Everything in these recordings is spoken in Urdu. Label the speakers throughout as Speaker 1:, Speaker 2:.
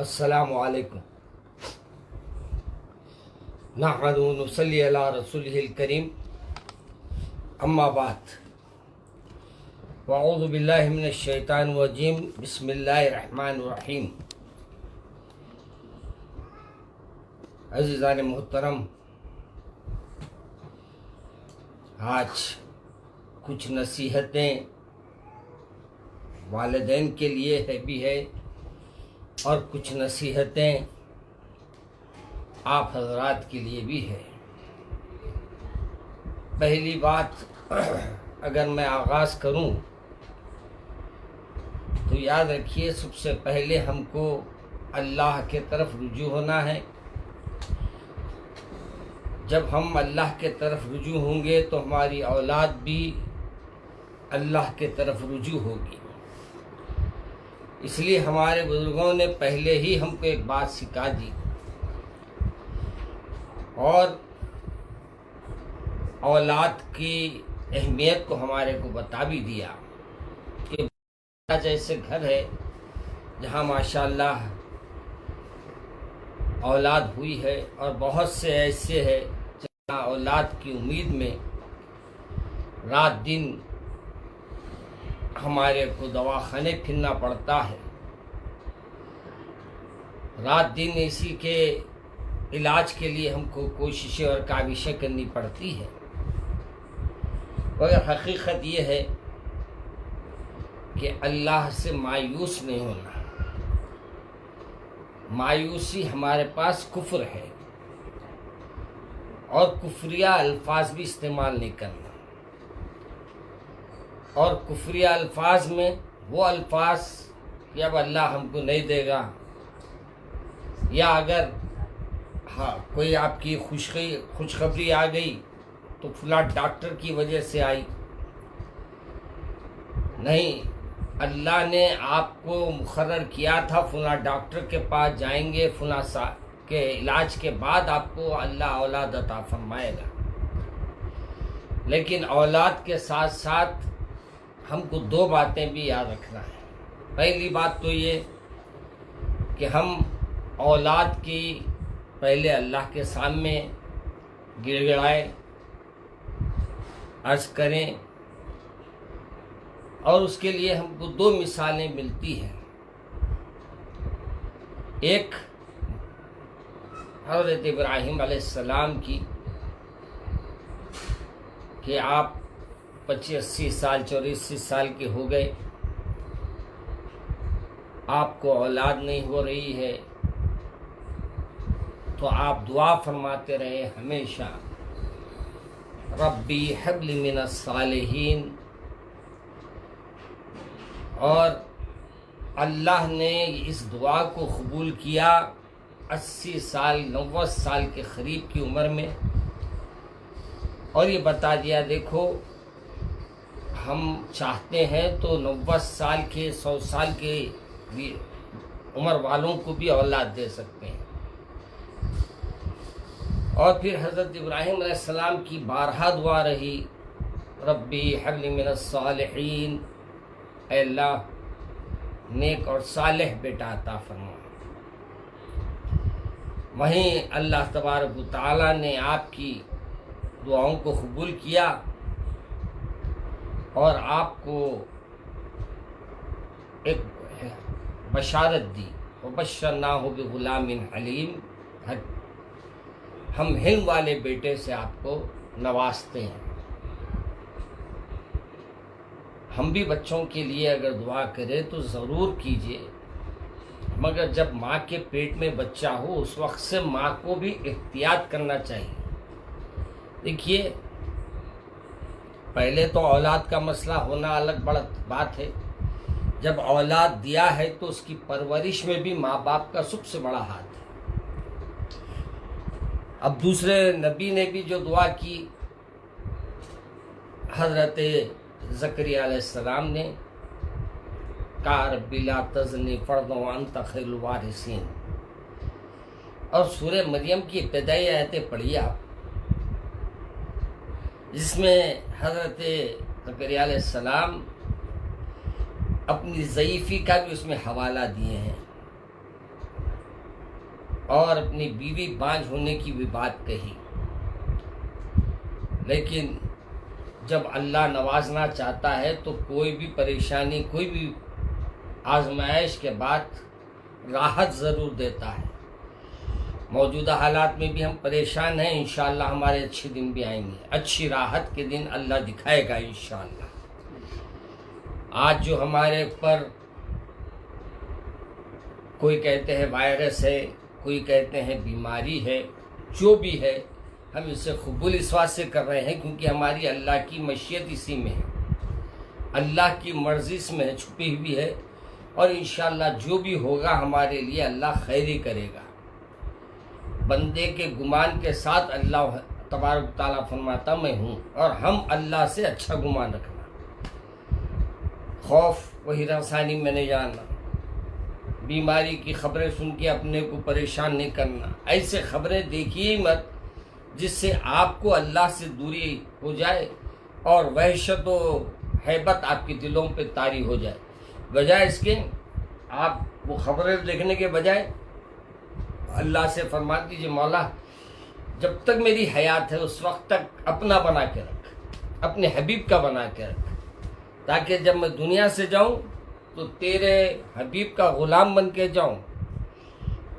Speaker 1: السلام علیکم نحمد و نصلی علی رسولہ الکریم اما بعد واعوذ باللہ من الشیطان الرجیم بسم اللہ الرحمن الرحیم۔ عزیزان محترم، آج کچھ نصیحتیں والدین کے لیے بھی ہے اور کچھ نصیحتیں آپ حضرات کے لیے بھی ہے۔ پہلی بات اگر میں آغاز کروں تو یاد رکھیے، سب سے پہلے ہم کو اللہ کے طرف رجوع ہونا ہے۔ جب ہم اللہ کے طرف رجوع ہوں گے تو ہماری اولاد بھی اللہ کے طرف رجوع ہوگی۔ اس لیے ہمارے بزرگوں نے پہلے ہی ہم کو ایک بات سکھا دی اور اولاد کی اہمیت کو ہمارے کو بتا بھی دیا کہ جیسے گھر ہے جہاں ماشاءاللہ اولاد ہوئی ہے، اور بہت سے ایسے ہے جہاں اولاد کی امید میں رات دن ہمارے کو دواخانے پھرنا پڑتا ہے، رات دن اسی کے علاج کے لیے ہم کو کوششیں اور کاوشیں کرنی پڑتی ہے۔ مگر حقیقت یہ ہے کہ اللہ سے مایوس نہیں ہونا۔ مایوسی ہمارے پاس کفر ہے، اور کفریہ الفاظ بھی استعمال نہیں کرنا، اور کفریہ الفاظ میں وہ الفاظ کہ اب اللہ ہم کو نہیں دے گا، یا اگر کوئی آپ کی خوشخبری آ گئی تو فلاں ڈاکٹر کی وجہ سے آئی۔ نہیں، اللہ نے آپ کو مقرر کیا تھا فلاں ڈاکٹر کے پاس جائیں گے، فلاں کے علاج کے بعد آپ کو اللہ اولاد عطا فرمائے گا۔ لیکن اولاد کے ساتھ ساتھ ہم کو دو باتیں بھی یاد رکھنا ہے۔ پہلی بات تو یہ کہ ہم اولاد کی پہلے اللہ کے سامنے گڑ گڑائیں، عرض کریں، اور اس کے لیے ہم کو دو مثالیں ملتی ہیں۔ ایک حضرت ابراہیم علیہ السلام کی کہ آپ 85-80 سال 84 سال کے ہو گئے، آپ کو اولاد نہیں ہو رہی ہے، تو آپ دعا فرماتے رہے ہمیشہ، ربی حب لی من الصالحین، اور اللہ نے اس دعا کو قبول کیا 80 سال 90 سال کے قریب کی عمر میں، اور یہ بتا دیا دیکھو ہم چاہتے ہیں تو 90 سال کے 100 سال کے بھی عمر والوں کو بھی اولاد دے سکتے ہیں۔ اور پھر حضرت ابراہیم علیہ السلام کی بارہا دعا رہی، ربی حب لی من الصالحین، اے اللہ نیک اور صالح بیٹا عطا فرما۔ وہیں اللہ تبارک و تعالیٰ نے آپ کی دعاؤں کو قبول کیا اور آپ کو ایک بشارت دی، وبشرناہ بغلام حلیم، ہم ہند والے بیٹے سے آپ کو نوازتے ہیں۔ ہم بھی بچوں کے لیے اگر دعا کریں تو ضرور کیجئے، مگر جب ماں کے پیٹ میں بچہ ہو اس وقت سے ماں کو بھی احتیاط کرنا چاہیے۔ دیکھیے، پہلے تو اولاد کا مسئلہ ہونا الگ بڑا بات ہے، جب اولاد دیا ہے تو اس کی پرورش میں بھی ماں باپ کا سب سے بڑا ہاتھ ہے۔ اب دوسرے نبی نے بھی جو دعا کی، حضرت زکریا علیہ السلام نے کہا رب لا تذرنی فردا وانت خیر الوارثین، اور سورہ مریم کی ابتدائی آیتیں پڑھیے آپ، جس میں حضرت زکریا علیہ السلام اپنی ضعیفی کا بھی اس میں حوالہ دیے ہیں اور اپنی بیوی بانجھ ہونے کی بھی بات کہی، لیکن جب اللہ نوازنا چاہتا ہے تو کوئی بھی پریشانی، کوئی بھی آزمائش کے بعد راحت ضرور دیتا ہے۔ موجودہ حالات میں بھی ہم پریشان ہیں، انشاءاللہ ہمارے اچھے دن بھی آئیں گے، اچھی راحت کے دن اللہ دکھائے گا انشاءاللہ۔ آج جو ہمارے اوپر کوئی کہتے ہیں وائرس ہے، کوئی کہتے ہیں بیماری ہے، جو بھی ہے ہم اسے قبول اس واسطے سے کر رہے ہیں کیونکہ ہماری اللہ کی مشیت اسی میں ہے، اللہ کی مرضی اس میں ہے، چھپی ہوئی ہے، اور انشاءاللہ جو بھی ہوگا ہمارے لیے اللہ خیر ہی کرے گا۔ بندے کے گمان کے ساتھ اللہ تبارک تعالیٰ فرماتا میں ہوں، اور ہم اللہ سے اچھا گمان رکھنا، خوف وہی رسانی میں نہیں جاننا، بیماری کی خبریں سن کے اپنے کو پریشان نہیں کرنا، ایسے خبریں دیکھیے مت جس سے آپ کو اللہ سے دوری ہو جائے اور وحشت و ہیبت آپ کے دلوں پہ طاری ہو جائے۔ بجائے اس کے آپ وہ خبریں دیکھنے کے بجائے اللہ سے فرما دیجیے مولا جب تک میری حیات ہے اس وقت تک اپنا بنا کے رکھ، اپنے حبیب کا بنا کے رکھ، تاکہ جب میں دنیا سے جاؤں تو تیرے حبیب کا غلام بن کے جاؤں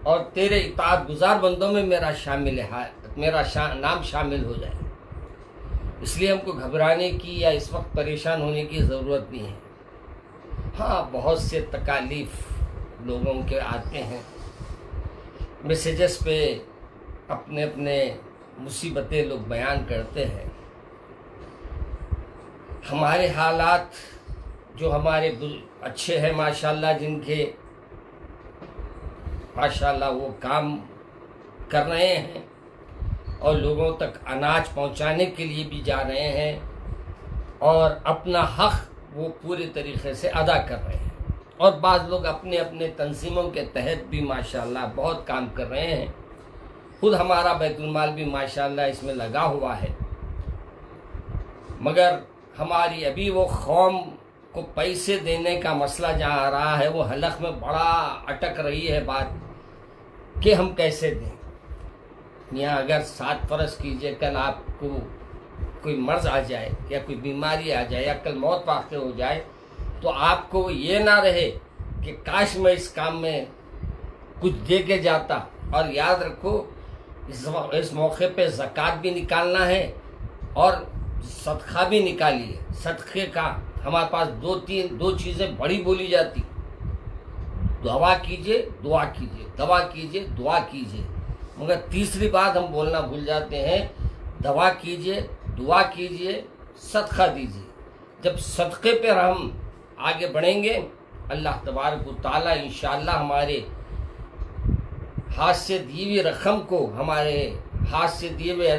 Speaker 1: اور تیرے اطاعت گزار بندوں میں میرا نام شامل ہو جائے۔ اس لیے ہم کو گھبرانے کی یا اس وقت پریشان ہونے کی ضرورت نہیں ہے۔ ہاں بہت سے تکالیف لوگوں کے آتے ہیں، میسیجز پہ اپنے اپنے مصیبتیں لوگ بیان کرتے ہیں۔ ہمارے حالات جو ہمارے اچھے ہیں ماشاءاللہ، جن کے ماشاءاللہ وہ کام کر رہے ہیں اور لوگوں تک اناج پہنچانے کے لیے بھی جا رہے ہیں اور اپنا حق وہ پورے طریقے سے ادا کر رہے ہیں، اور بعض لوگ اپنے اپنے تنظیموں کے تحت بھی ماشاءاللہ بہت کام کر رہے ہیں۔ خود ہمارا بیت المال بھی ماشاءاللہ اس میں لگا ہوا ہے، مگر ہماری ابھی وہ قوم کو پیسے دینے کا مسئلہ جہاں آ رہا ہے وہ حلق میں بڑا اٹک رہی ہے بات کہ ہم کیسے دیں۔ یہاں اگر 7 فرض کیجئے کل آپ کو کوئی مرض آ جائے یا کوئی بیماری آ جائے یا کل موت واقع ہو جائے تو آپ کو یہ نہ رہے کہ کاش میں اس کام میں کچھ دے کے جاتا۔ اور یاد رکھو اس موقع پہ زکوٰۃ بھی نکالنا ہے اور صدقہ بھی نکالیے۔ صدقے کا ہمارے پاس دو چیزیں بڑی بولی جاتی، دعا کیجئے دعا کیجئے، دعا کیجئے دعا کیجئے، مگر تیسری بات ہم بولنا بھول جاتے ہیں، دعا کیجئے دعا کیجئے صدقہ دیجئے۔ جب صدقے پہ ہم آگے بڑھیں گے اللہ تبارک و تعالیٰ انشاءاللہ ہمارے ہاتھ سے دی ہوئی رقم کو، ہمارے ہاتھ سے دیے ہوئے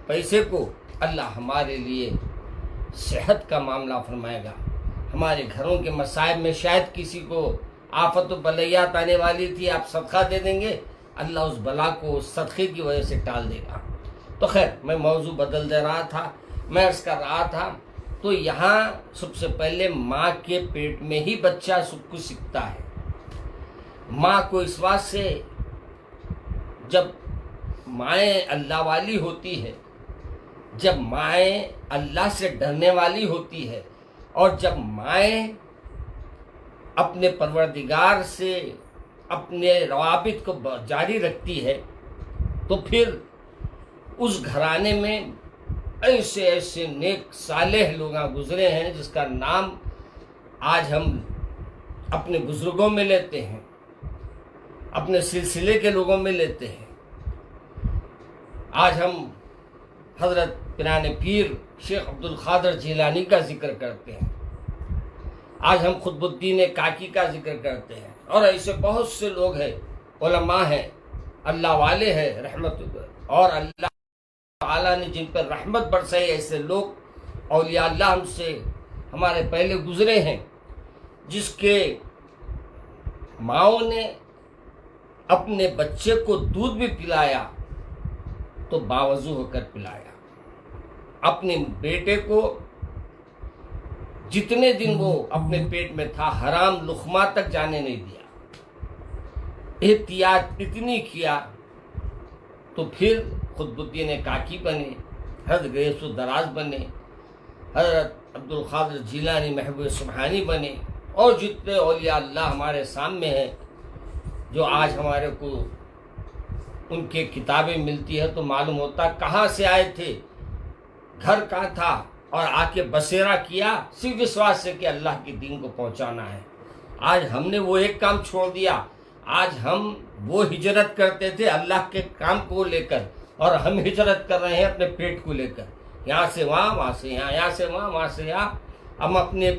Speaker 1: پیسے کو اللہ ہمارے لیے صحت کا معاملہ فرمائے گا۔ ہمارے گھروں کے مصائب میں شاید کسی کو آفت و بلیات آنے والی تھی، آپ صدقہ دے دیں گے، اللہ اس بلا کو اس صدقے کی وجہ سے ٹال دے گا۔ تو خیر میں موضوع بدل دے رہا تھا، میں عرض کر رہا تھا تو یہاں سب سے پہلے ماں کے پیٹ میں ہی بچہ سب کچھ سیکھتا ہے۔ ماں کو اس بات سے جب مائیں اللہ والی ہوتی ہے، جب مائیں اللہ سے ڈرنے والی ہوتی ہے، اور جب مائیں اپنے پروردگار سے اپنے روابط کو جاری رکھتی ہے تو پھر اس گھرانے میں ایسے ایسے نیک صالح لوگ گزرے ہیں جس کا نام آج ہم اپنے بزرگوں میں لیتے ہیں، اپنے سلسلے کے لوگوں میں لیتے ہیں۔ آج ہم حضرت پیران پیر شیخ عبد القادر جیلانی کا ذکر کرتے ہیں، آج ہم قطب الدین کاکی کا ذکر کرتے ہیں، اور ایسے بہت سے لوگ ہیں، علماء ہیں، اللہ والے ہیں، رحمت اور اللہ تعالیٰ نے جن پر رحمت برسائی، ایسے لوگ اولیاء اللہ ہم سے ہمارے پہلے گزرے ہیں، جس کے ماؤں نے اپنے بچے کو دودھ بھی پلایا تو باوضو ہو کر پلایا، اپنے بیٹے کو جتنے دن وہ اپنے پیٹ میں تھا حرام لقمہ تک جانے نہیں دیا، احتیاط اتنی کیا تو پھر قطب الدین کاکی بنے، حضرت غیث الدراز بنے، حضرت عبد القادر جیلانی محبوب سبحانی بنے، اور جتنے اولیاء اللہ ہمارے سامنے ہیں جو آج ہمارے کو ان کے کتابیں ملتی ہے تو معلوم ہوتا کہاں سے آئے تھے، گھر کہاں تھا، اور آ کے بسیرا کیا صرف اس واسطے سے کہ اللہ کے دین کو پہنچانا ہے۔ آج ہم نے وہ ایک کام چھوڑ دیا، آج ہم وہ ہجرت کرتے تھے اللہ کے کام کو لے کر، اور ہم ہجرت کر رہے ہیں اپنے پیٹ کو لے کر، یہاں سے وہاں، وہاں سے یہاں، یہاں سے وہاں، وہاں سے یہاں، ہم اپنے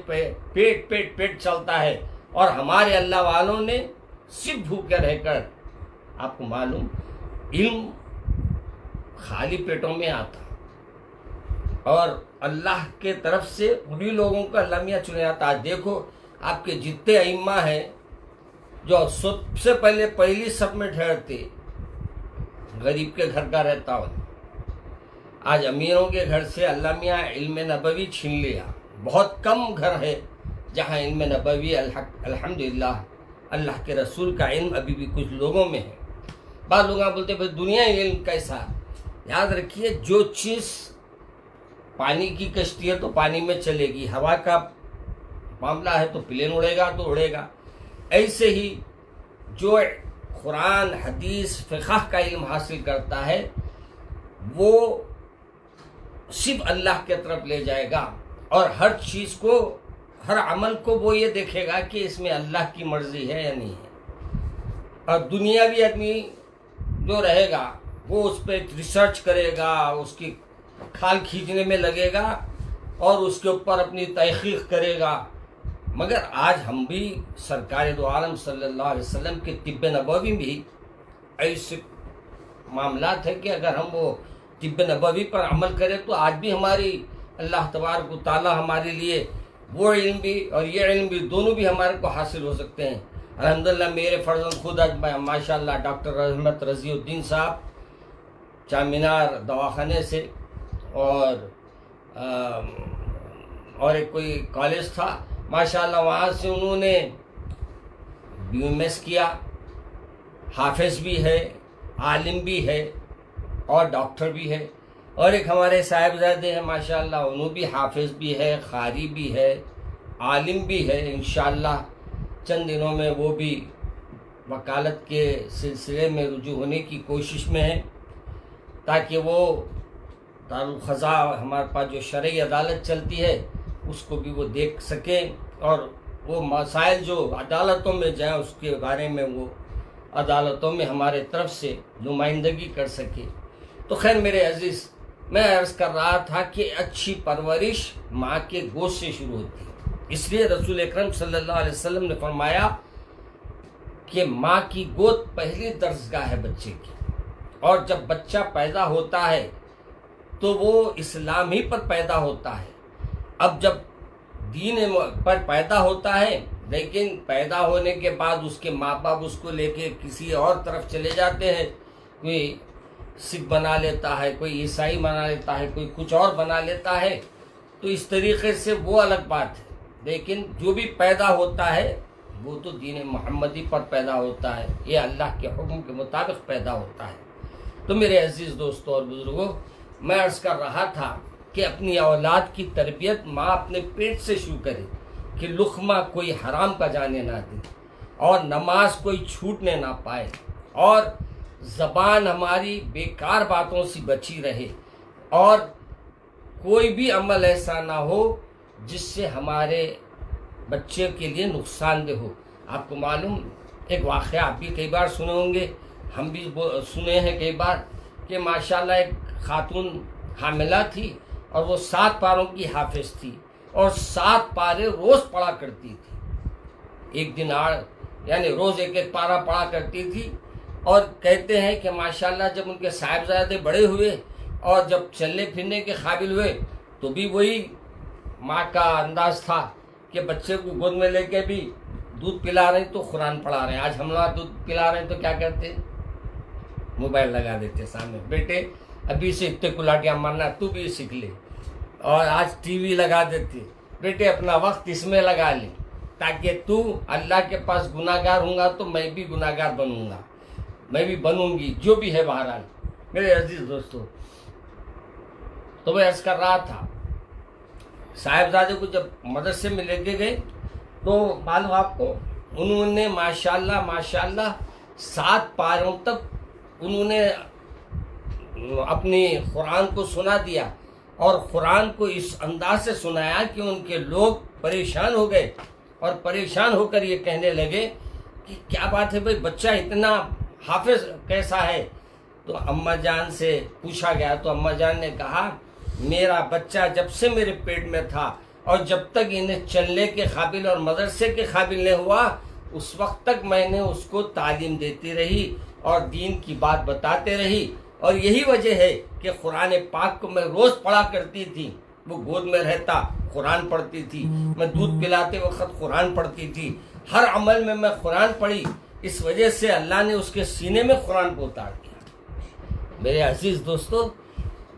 Speaker 1: پیٹ چلتا ہے، اور ہمارے اللہ والوں نے صرف بھوکے رہ کر، آپ کو معلوم علم خالی پیٹوں میں آتا، اور اللہ کے طرف سے انہی لوگوں کا اللہ میاں چنے آتا۔ آج دیکھو آپ کے جتنے ائمہ ہیں جو سب سے پہلی سب میں ٹھہرتے، غریب کے گھر کا رہتا ہو، آج امیروں کے گھر سے اللہ میاں علم نبوی چھین لیا۔ بہت کم گھر ہے جہاں علم نبوی الحمدللہ اللہ کے رسول کا علم ابھی بھی کچھ لوگوں میں ہے۔ بعض لوگ بولتے ہیں دنیا علم کیسا؟ یاد رکھیے جو چیز پانی کی کشتی ہے تو پانی میں چلے گی، ہوا کا معاملہ ہے تو پلین اڑے گا تو اڑے گا، ایسے ہی جو قرآن حدیث فقہ کا علم حاصل کرتا ہے وہ صرف اللہ کے طرف لے جائے گا، اور ہر چیز کو، ہر عمل کو وہ یہ دیکھے گا کہ اس میں اللہ کی مرضی ہے یا نہیں ہے۔ اور دنیاوی آدمی جو رہے گا وہ اس پہ ریسرچ کرے گا، اس کی کھال کھینچنے میں لگے گا، اور اس کے اوپر اپنی تحقیق کرے گا۔ مگر آج ہم بھی سرکار دو عالم صلی اللہ علیہ وسلم کے طب نبوی بھی ایسے معاملات ہیں کہ اگر ہم وہ طب نبوی پر عمل کریں تو آج بھی ہماری اللہ تبارک و تعالیٰ ہمارے لیے وہ علم بھی اور یہ علم بھی دونوں بھی ہمارے کو حاصل ہو سکتے ہیں۔ الحمدللہ میرے فرزند خود آج ماشاءاللہ ڈاکٹر رحمت رضی الدین صاحب چار مینار دواخانے سے، اور ایک کوئی کالج تھا ماشاءاللہ وہاں سے انہوں نے BMS کیا، حافظ بھی ہے، عالم بھی ہے اور ڈاکٹر بھی ہے۔ اور ایک ہمارے صاحبزادے ہیں ماشاءاللہ انہوں بھی حافظ بھی ہے، قاری بھی ہے، عالم بھی ہے، انشاءاللہ چند دنوں میں وہ بھی وکالت کے سلسلے میں رجوع ہونے کی کوشش میں ہے، تاکہ وہ دارالقضاء ہمارے پاس جو شرعی عدالت چلتی ہے اس کو بھی وہ دیکھ سکیں، اور وہ مسائل جو عدالتوں میں جائیں اس کے بارے میں وہ عدالتوں میں ہمارے طرف سے نمائندگی کر سکے۔ تو خیر میرے عزیز، میں عرض کر رہا تھا کہ اچھی پرورش ماں کے گوشت سے شروع ہوتی ہے، اس لیے رسول اکرم صلی اللہ علیہ وسلم نے فرمایا کہ ماں کی گود پہلی درسگاہ ہے بچے کی، اور جب بچہ پیدا ہوتا ہے تو وہ اسلام ہی پر پیدا ہوتا ہے۔ اب جب دین پر پیدا ہوتا ہے لیکن پیدا ہونے کے بعد اس کے ماں باپ اس کو لے کے کسی اور طرف چلے جاتے ہیں، کوئی سکھ بنا لیتا ہے، کوئی عیسائی بنا لیتا ہے، کوئی کچھ اور بنا لیتا ہے، تو اس طریقے سے وہ الگ بات ہے، لیکن جو بھی پیدا ہوتا ہے وہ تو دین محمدی پر پیدا ہوتا ہے، یہ اللہ کے حکم کے مطابق پیدا ہوتا ہے۔ تو میرے عزیز دوستوں اور بزرگوں، میں عرض کر رہا تھا کہ اپنی اولاد کی تربیت ماں اپنے پیٹ سے شروع کرے، کہ لقمہ کوئی حرام کا جانے نہ دے، اور نماز کوئی چھوٹنے نہ پائے، اور زبان ہماری بیکار باتوں سے بچی رہے، اور کوئی بھی عمل ایسا نہ ہو جس سے ہمارے بچے کے لیے نقصان دہ ہو۔ آپ کو معلوم ایک واقعہ آپ بھی کئی بار سنے ہوں گے، ہم بھی سنے ہیں کئی بار، کہ ماشاءاللہ ایک خاتون حاملہ تھی اور وہ 7 پاروں کی حافظ تھی، اور 7 پارے روز پڑھا کرتی تھی، ایک دن یعنی روز ایک پارہ پڑھا کرتی تھی۔ اور کہتے ہیں کہ ماشاءاللہ جب ان کے صاحبزادے بڑے ہوئے اور جب چلنے پھرنے کے قابل ہوئے تو بھی وہی ماں کا انداز تھا کہ بچے کو گود میں لے کے بھی دودھ پلا رہے ہیں تو قرآن پڑھا رہے ہیں۔ آج ہم لوگ دودھ پلا رہے ہیں تو کیا کرتے ہیں؟ موبائل لگا دیتے سامنے، بیٹے ابھی سے اتنے کلاٹیاں مارنا تو بھی سیکھ لے، اور آج ٹی وی لگا دیتے، بیٹے اپنا وقت اس میں لگا لے تاکہ تو اللہ کے پاس گناہگار ہوں گا تو میں بھی گناہگار بنوں گا، میں بھی بنوں گی، جو بھی ہے بہرحال۔ میرے عزیز دوستو، تو میں عرض کر رہا تھا، صاحبزادے کو جب مدرسے میں لے کے گئے تو معلوم آپ کو انہوں نے ماشاءاللہ 7 پاروں تک انہوں نے اپنی قرآن کو سنا دیا، اور قرآن کو اس انداز سے سنایا کہ ان کے لوگ پریشان ہو گئے، اور پریشان ہو کر یہ کہنے لگے کہ کیا بات ہے بھائی، بچہ اتنا حافظ کیسا ہے؟ تو اماں جان سے پوچھا گیا تو اماں جان نے کہا میرا بچہ جب سے میرے پیٹ میں تھا اور جب تک انہیں چلنے کے قابل اور مدرسے کے قابل نہیں ہوا، اس وقت تک میں نے اس کو تعلیم دیتی رہی اور دین کی بات بتاتے رہی، اور یہی وجہ ہے کہ قرآن پاک کو میں روز پڑھا کرتی تھی، وہ گود میں رہتا قرآن پڑھتی تھی، میں دودھ پلاتے وقت قرآن پڑھتی تھی، ہر عمل میں قرآن پڑھی، اس وجہ سے اللہ نے اس کے سینے میں قرآن کو اتار دیا۔ میرے عزیز دوستو،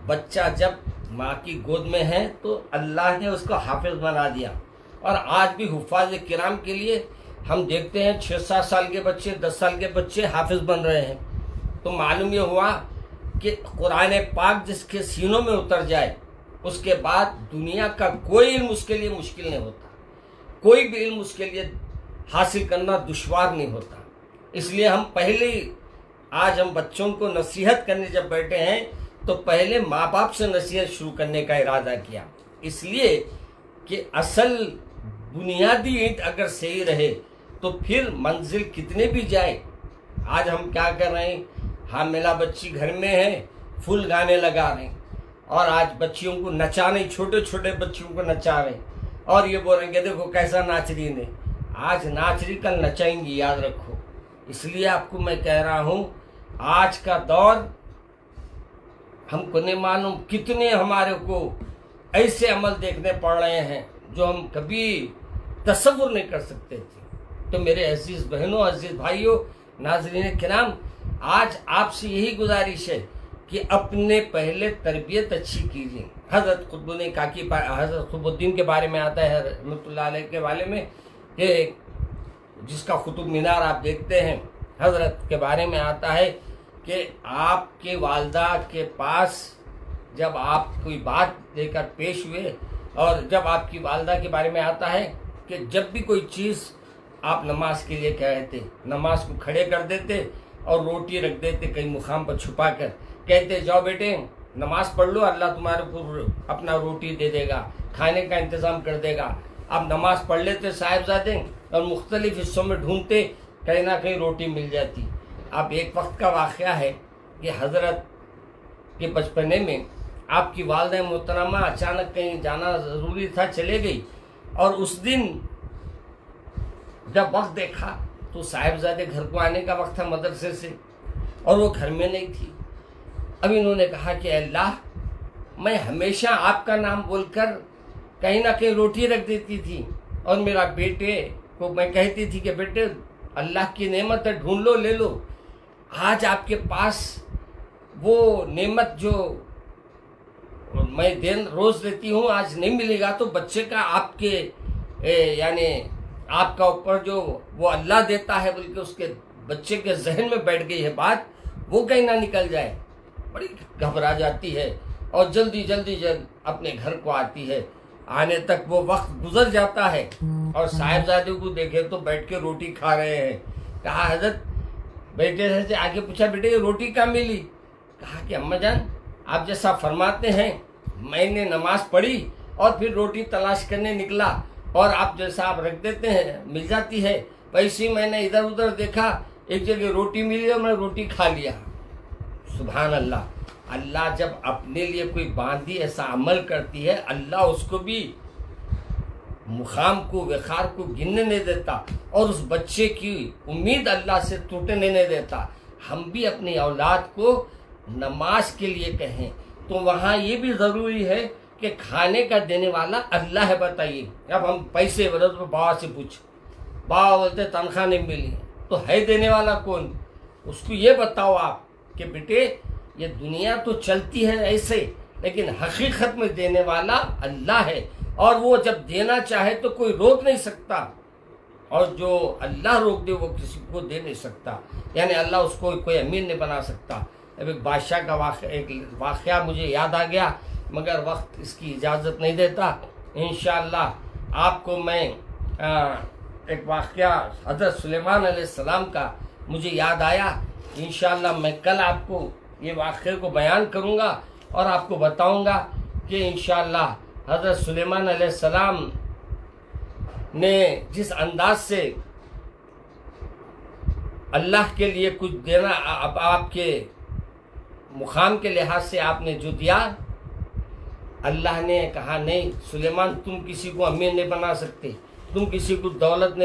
Speaker 1: بچہ جب ماں کی گود میں ہے تو اللہ نے اس کو حافظ بنا دیا، اور آج بھی حفاظ کرام کے لیے ہم دیکھتے ہیں 6-7 سال کے بچے، 10 سال کے بچے حافظ بن رہے ہیں۔ تو معلوم یہ ہوا کہ قرآن پاک جس کے سینوں میں اتر جائے، اس کے بعد دنیا کا کوئی علم اس کے لیے مشکل نہیں ہوتا، کوئی بھی علم اس کے لیے حاصل کرنا دشوار نہیں ہوتا۔ اس لیے ہم پہلے آج ہم بچوں کو نصیحت کرنے جب بیٹھے ہیں تو پہلے ماں باپ سے نصیحت شروع کرنے کا ارادہ کیا، اس لیے کہ اصل بنیادی اینٹ اگر صحیح رہے تو پھر منزل کتنے بھی جائے۔ آج ہم کیا کر رہے ہیں، حاملہ بچی گھر میں ہے، فل گانے لگا رہے ہیں، اور آج بچیوں کو نچا رہے ہیں، چھوٹے چھوٹے بچیوں کو نچا رہے ہیں، اور یہ بول رہے ہیں کہ دیکھو کیسا ناچ رہی نے۔ آج ناچ رہی کل نچائیں گی، یاد رکھو۔ اس لیے آپ کو میں کہہ رہا ہوں، آج کا دور ہم کو نہیں معلوم کتنے ہمارے کو ایسے عمل دیکھنے پڑ رہے ہیں جو ہم کبھی تصور نہیں کر سکتے تھے۔ تو میرے عزیز بہنوں، عزیز بھائیوں، ناظرین کرام، آج آپ سے یہی گزارش ہے کہ اپنے پہلے تربیت اچھی کیجیے۔ حضرت قطب الدین کاکی، حضرت قطب الدین کے بارے میں آتا ہے رحمۃ اللہ علیہ کے بارے میں، کہ جس کا قطب مینار آپ دیکھتے ہیں، حضرت کے بارے میں آتا ہے کہ آپ کے والدہ کے پاس جب آپ کوئی بات لے کر پیش ہوئے، اور جب آپ کی والدہ کے بارے میں آتا ہے کہ جب بھی کوئی چیز آپ نماز کے لیے کہتے، نماز کو کھڑے کر دیتے اور روٹی رکھ دیتے کہیں مقام پر چھپا کر، کہتے جاؤ بیٹے نماز پڑھ لو، اللہ تمہارے کو اپنا روٹی دے دے گا، کھانے کا انتظام کر دے گا۔ اب نماز پڑھ لیتے صاحبزادے اور مختلف حصوں میں ڈھونڈتے، کہیں نہ کہیں روٹی مل جاتی۔ اب ایک وقت کا واقعہ ہے کہ حضرت کے بچپنے میں آپ کی والدہ محترمہ اچانک کہیں جانا ضروری تھا، چلے گئی، اور اس دن جب وقت دیکھا تو صاحبزادے گھر کو آنے کا وقت تھا مدرسے سے، اور وہ گھر میں نہیں تھی۔ اب انہوں نے کہا کہ اللہ، میں ہمیشہ آپ کا نام بول کر کہیں نہ کہیں روٹی رکھ دیتی تھی، اور میرا بیٹے کو میں کہتی تھی کہ بیٹے اللہ کی نعمت ہے، ڈھونڈ لو، لے لو۔ آج آپ کے پاس وہ نعمت جو میں روز لیتی ہوں آج نہیں ملے گا، تو بچے کا آپ کے یعنی آپ کا اوپر جو وہ اللہ دیتا ہے، بلکہ اس کے بچے کے ذہن میں بیٹھ گئی ہے بات، وہ کہیں نہ نکل جائے۔ بڑی گھبرا جاتی ہے اور جلد اپنے گھر کو آتی ہے۔ آنے تک وہ وقت گزر جاتا ہے، اور صاحبزادے کو دیکھے تو بیٹھ کے روٹی کھا رہے ہیں۔ کہا حضرت، بیٹے سے آگے پوچھا بیٹے یہ روٹی کہاں ملی؟ کہا کہ اماں جان آپ جیسا فرماتے ہیں، میں نے نماز پڑھی اور پھر روٹی تلاش کرنے نکلا، اور آپ جیسا آپ رکھ دیتے ہیں مل جاتی ہے، ویسے میں نے ادھر ادھر دیکھا، ایک جگہ روٹی ملی اور میں روٹی کھا لیا۔ سبحان اللہ! اللہ جب اپنے لیے کوئی باندھی ایسا عمل کرتی ہے، اللہ اس کو بھی مقام کو، وقار کو گننے نہیں دیتا، اور اس بچے کی امید اللہ سے ٹوٹنے نہیں دیتا۔ ہم بھی اپنی اولاد کو نماز کے لیے کہیں تو وہاں یہ بھی ضروری ہے کہ کھانے کا دینے والا اللہ ہے، بتائیے۔ اب ہم پیسے بابا سے پوچھ، بابا بولتے تنخواہ نہیں ملی، تو ہے دینے والا کون؟ اس کو یہ بتاؤ آپ کہ بیٹے یہ دنیا تو چلتی ہے ایسے، لیکن حقیقت میں دینے والا اللہ ہے، اور وہ جب دینا چاہے تو کوئی روک نہیں سکتا، اور جو اللہ روک دے وہ کسی کو دے نہیں سکتا، یعنی اللہ اس کو کوئی امیر نہیں بنا سکتا۔ اب ایک بادشاہ کا ایک واقعہ مجھے یاد آ گیا، مگر وقت اس کی اجازت نہیں دیتا۔ انشاءاللہ آپ کو میں ایک واقعہ حضرت سلیمان علیہ السلام کا مجھے یاد آیا، انشاءاللہ میں کل آپ کو یہ واقعے کو بیان کروں گا اور آپ کو بتاؤں گا کہ انشاءاللہ حضرت سلیمان علیہ السلام نے جس انداز سے اللہ کے لیے کچھ دینا، آپ کے مقام کے لحاظ سے آپ نے جو دیا، اللہ نے کہا نہیں سلیمان تم کسی کو امیر نہیں بنا سکتے، تم کسی کو دولت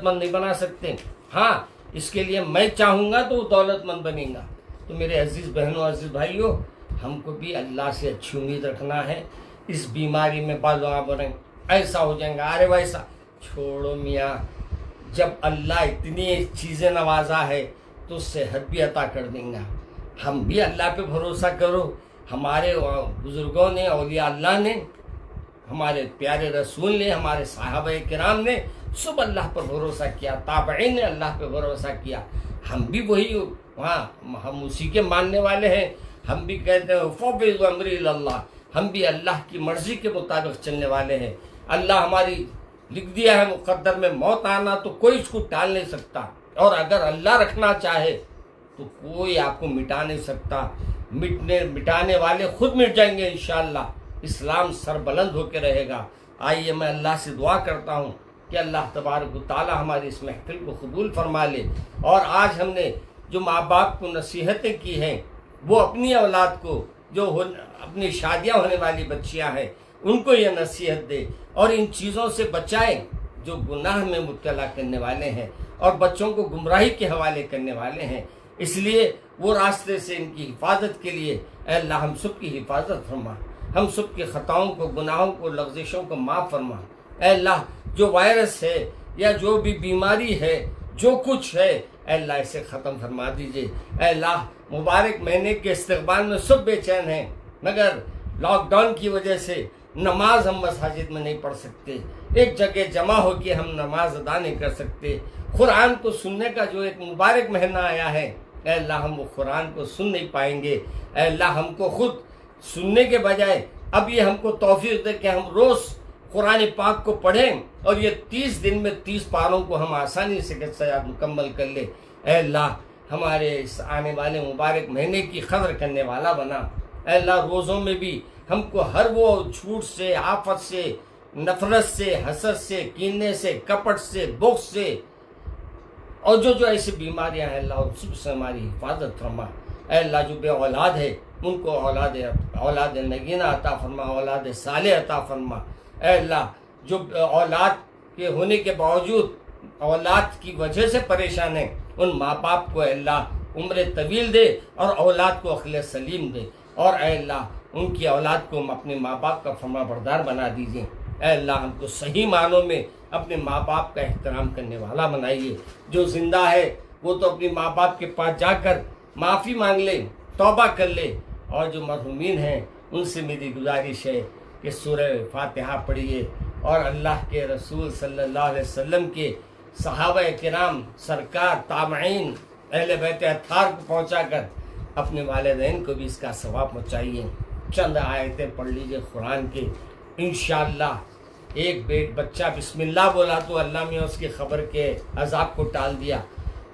Speaker 1: مند نہیں بنا سکتے، ہاں اس کے لیے میں چاہوں گا تو وہ دولت مند بنے گا۔ تو میرے عزیز بہنوں، عزیز بھائیوں، ہم کو بھی اللہ سے اچھی امید رکھنا ہے۔ اس بیماری میں بعض بولیں ایسا ہو جائیں گا، ارے ویسا چھوڑو میاں، جب اللہ اتنی چیزیں نوازا ہے تو صحت بھی عطا کر دیں گا۔ ہم بھی اللہ پہ بھروسہ کرو۔ ہمارے بزرگوں نے، اولیاء اللہ نے، ہمارے پیارے رسول نے، ہمارے صحابہ کرام نے سب اللہ پر بھروسہ کیا، تابعین نے اللہ پہ بھروسہ کیا۔ ہم بھی وہی ہم اسی کے ماننے والے ہیں۔ ہم بھی کہتے ہیں فوض امری اللہ، ہم بھی اللہ کی مرضی کے مطابق چلنے والے ہیں۔ اللہ ہماری لکھ دیا ہے مقدر میں موت آنا، تو کوئی اس کو ٹال نہیں سکتا، اور اگر اللہ رکھنا چاہے تو کوئی آپ کو مٹا نہیں سکتا۔ مٹانے والے خود مٹ جائیں گے انشاءاللہ۔ اسلام سر بلند ہو کے رہے گا۔ آئیے میں اللہ سے دعا کرتا ہوں کہ اللہ تبارک و تعالی ہماری اس محفل کو قبول فرما لے، اور آج ہم نے جو ماں باپ کو نصیحتیں کی ہیں وہ اپنی اولاد کو، جو اپنی شادیاں ہونے والی بچیاں ہیں ان کو یہ نصیحت دے اور ان چیزوں سے بچائیں جو گناہ میں مبتلا کرنے والے ہیں اور بچوں کو گمراہی کے حوالے کرنے والے ہیں۔ اس لیے وہ راستے سے ان کی حفاظت کے لیے اے اللہ ہم سب کی حفاظت فرما، ہم سب کی خطاؤں کو، گناہوں کو، لغزشوں کو معاف فرما۔ اے اللہ جو وائرس ہے یا جو بھی بیماری ہے، جو کچھ ہے، اے اللہ اسے ختم فرما دیجئے۔ اے اللہ مبارک مہینے کے استقبال میں سب بے چین ہیں، مگر لاک ڈاؤن کی وجہ سے نماز ہم مساجد میں نہیں پڑھ سکتے، ایک جگہ جمع ہو کے ہم نماز ادا نہیں کر سکتے۔ قرآن کو سننے کا جو ایک مبارک مہینہ آیا ہے، اے اللہ ہم وہ قرآن کو سن نہیں پائیں گے۔ اے اللہ ہم کو خود سننے کے بجائے اب یہ ہم کو توفیق دے کہ ہم روز قرآن پاک کو پڑھیں اور یہ 30 دن میں 30 پاروں کو ہم آسانی سے مکمل کر لیں۔ اے اللہ ہمارے اس آنے والے مبارک مہینے کی قدر کرنے والا بنا۔ اے اللہ روزوں میں بھی ہم کو ہر وہ جھوٹ سے، آفت سے، نفرت سے، حسد سے، کینے سے، کپٹ سے، بغض سے اور جو ایسی بیماریاں ہیں اللہ ان سب سے ہماری حفاظت فرما۔ اے اللہ جو بے اولاد ہے ان کو اولاد نگینہ عطا فرما، اولاد صالح عطا فرما۔ اے اللہ جو اولاد کے ہونے کے باوجود اولاد کی وجہ سے پریشان ہیں ان ماں باپ کو اے اللہ عمر طویل دے اور اولاد کو عقل سلیم دے، اور اے اللہ ان کی اولاد کو اپنے ماں باپ کا فرما بردار بنا دیجیے۔ اے اللہ ہم کو صحیح معنوں میں اپنے ماں باپ کا احترام کرنے والا بنائیے۔ جو زندہ ہے وہ تو اپنی ماں باپ کے پاس جا کر معافی مانگ لے، توبہ کر لے، اور جو مرحومین ہیں ان سے میری گزارش ہے کہ سورہ فاتحہ پڑھیے اور اللہ کے رسول صلی اللہ علیہ وسلم کے صحابہ کرام سرکار، تابعین، اہل بیت اطہار کو پہنچا کر اپنے والدین کو بھی اس کا ثواب پہنچائیے۔ چند آیتیں پڑھ لیجیے قرآن کے، انشاءاللہ ایک بچہ بسم اللہ بولا تو اللہ نے اس کی خبر کے عذاب کو ٹال دیا،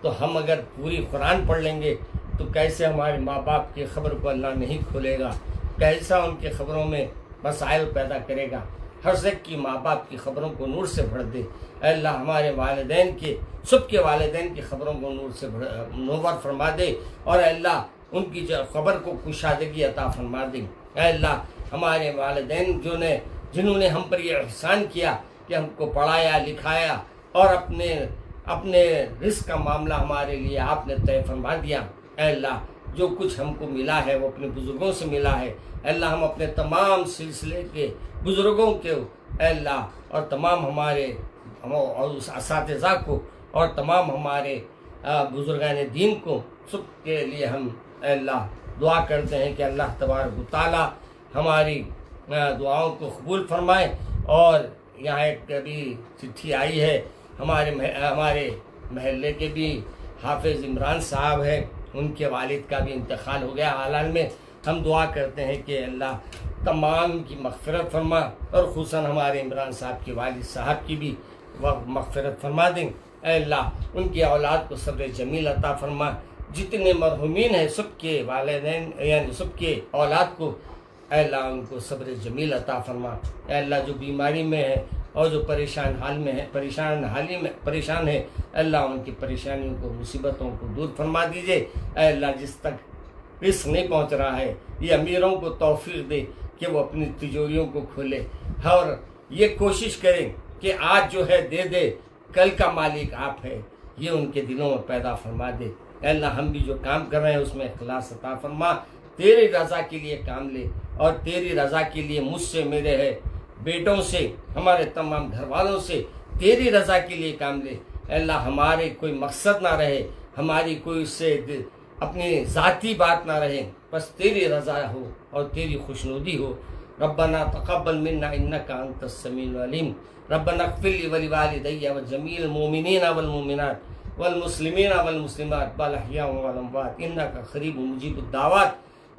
Speaker 1: تو ہم اگر پوری قرآن پڑھ لیں گے تو کیسے ہمارے ماں باپ کی خبر کو اللہ نہیں کھولے گا، کیسا ان کی خبروں میں مسائل پیدا کرے گا۔ ہر شخص کی ماں باپ کی خبروں کو نور سے بھر دے۔ اے اللہ ہمارے والدین کے، سب کے والدین کی خبروں کو نور سے نور فرما دے، اور اے اللہ ان کی خبر کو کشادگی عطا فرما دے۔ اے اللہ ہمارے والدین جنہوں نے ہم پر یہ احسان کیا کہ ہم کو پڑھایا لکھایا اور اپنے رزق کا معاملہ ہمارے لیے آپ نے طے فرما دیا۔ اے اللہ جو کچھ ہم کو ملا ہے وہ اپنے بزرگوں سے ملا ہے۔ اے اللہ ہم اپنے تمام سلسلے کے بزرگوں کے، اے اللہ اور تمام ہمارے اساتذہ کو اور تمام ہمارے بزرگان دین کو، سب کے لیے ہم اے اللہ دعا کرتے ہیں کہ اللہ تبارک و تعالی ہماری دعاؤں کو قبول فرمائے۔ اور یہاں ایک کبھی چٹھی آئی ہے ہمارے محلے کے بھی حافظ عمران صاحب ہیں، ان کے والد کا بھی انتقال ہو گیا حال میں. ہم دعا کرتے ہیں کہ اللہ تمام کی مغفرت فرما، اور خصوصاً ہمارے عمران صاحب کے والد صاحب کی بھی مغفرت فرما دیں. اے اللہ ان کی اولاد کو صبر جمیل عطا فرما. جتنے مرحومین ہیں سب کے والدین یعنی سب کے اولاد کو اے اللہ ان کو صبر جمیل عطا فرما. اے اللہ جو بیماری میں ہے اور جو پریشان ہے اللہ ان کی پریشانیوں کو مصیبتوں کو دور فرما دیجئے. اے اللہ جس تک رزق نہیں پہنچ رہا ہے یہ امیروں کو توفیق دے کہ وہ اپنی تجوریوں کو کھولے اور یہ کوشش کریں کہ آج جو ہے دے دے، کل کا مالک آپ ہے، یہ ان کے دلوں میں پیدا فرما دے. اے اللہ ہم بھی جو کام کر رہے ہیں اس میں اخلاص عطا فرما. تیری رضا کے لیے کام لے اور تیری رضا کے لیے مجھ سے، میرے ہے بیٹوں سے، ہمارے تمام گھر والوں سے تیری رضا کے لیے کام لے. اے اللہ ہمارے کوئی مقصد نہ رہے، ہماری کوئی اس سے اپنی ذاتی بات نہ رہے، بس تیری رضا ہو اور تیری خوشنودی ہو. ربنا تقبل منا انك انت السميع العليم. ربنا اغفر لي ولوالدي وجميع المؤمنين والمؤمنات والمسلمين والمسلمات بالاحياء والاموات انك قريب مجيب الدعوات.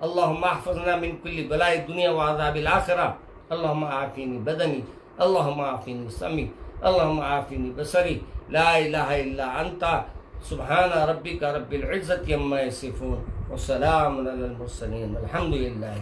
Speaker 1: اللهم احفظنا من كل بلاء الدنيا وعذاب الاخره. اللهم عافني بدني، اللهم عافني سمعي، اللهم عافني بصري. لا اله الا انت. سبحان ربك رب العزة عما يصفون وسلام على المرسلين. الحمد لله.